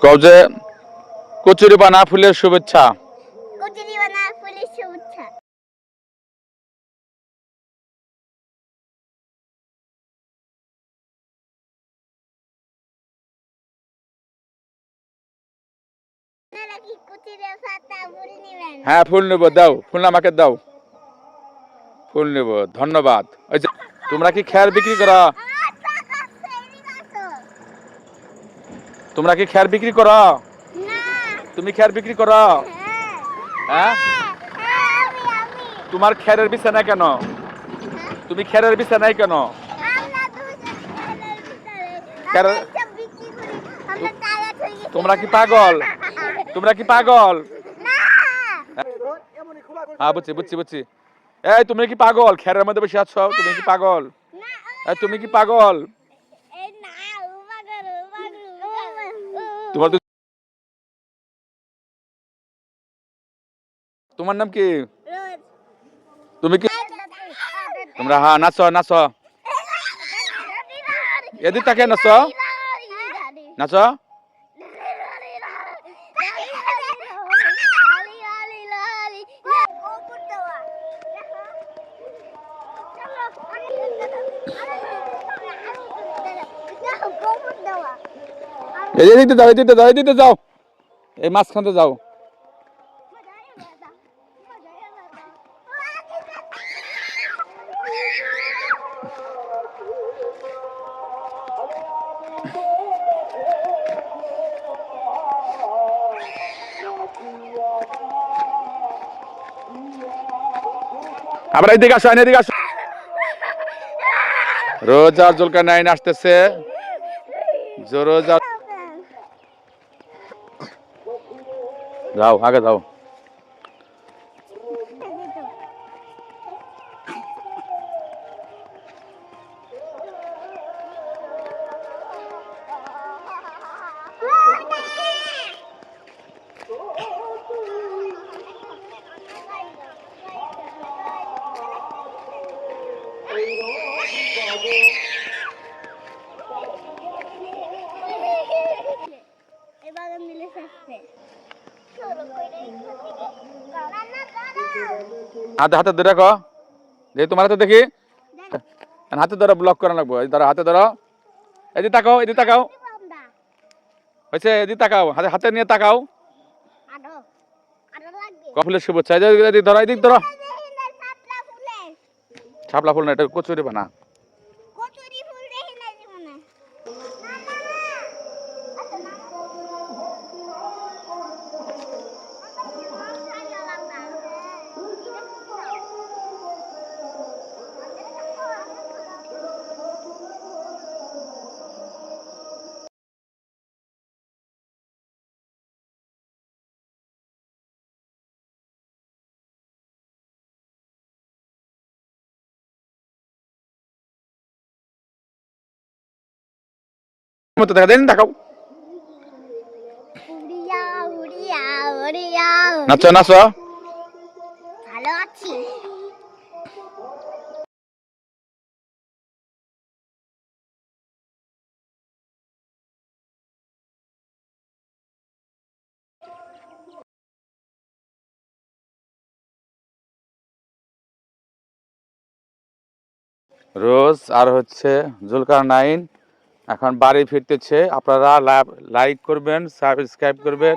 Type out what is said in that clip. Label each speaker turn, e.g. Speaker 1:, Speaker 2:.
Speaker 1: কও যে কচুরি বানা ফুলের শুভেচ্ছা।
Speaker 2: কচুরি বানা ফুলের শুভেচ্ছা।
Speaker 1: হ্যাঁ ফুল নেব, দাও ফুল আমাকে দাও, ফুল নেব, ধন্যবাদ। ওই যে তোমরা কি খের বিক্রি করো? তোমরা কি খের বিক্রি করো? তুমি খের বিক্রি করো? হ্যাঁ, তোমার খেরের বিছানা কেন? তুমি খেরের বিছানায় কেন? তোমরা কি পাগল? তোমরা কি পাগল? হ্যাঁ বুঝছি বুঝছি বুঝছি। এই তুমি কি পাগল? খেরের মধ্যে বসে আছো, তুমি কি পাগল? তুমি কি পাগল? তোমার তোমার নাম কি? তুমি কি তোমরা হ্যাঁ নাচো নাচো, এদিক তাকে নাচো নাচো। এদিকে যাও, এদিকে যাও, এদিকে যাও, এই মাঝখানতে যাও। আবার এদিকে আসো, এদিকে আসো। রোজা জুলকারনাইন আসতেছে, রোজা যাও আগে যাও। হাতে হাতে ধরে রাখো, দেখি তোমার হাতে দেখি, হাতে ধরো, ব্লক করা লাগবো। ধরো হাতে ধরো, এদিকে তাকাও, এদিকে তাকাও, হয়েছে, এদিকে তাকাও, হাতে হাতে নিয়ে তাকাও। ফুলের শুভেচ্ছা, এদিক ধরো, এদিক ধরো। শাপলা ফুল না, এটা কচুরি বানা। মতো দেখা দেন, দেখাও, নাচো নাচো।
Speaker 2: ভালো আছি।
Speaker 1: রোজ আর হচ্ছে জুলকারনাইন এখন বাড়ি ফিরতেছে। আপনারা লাইক করবেন, সাবস্ক্রাইব করবেন।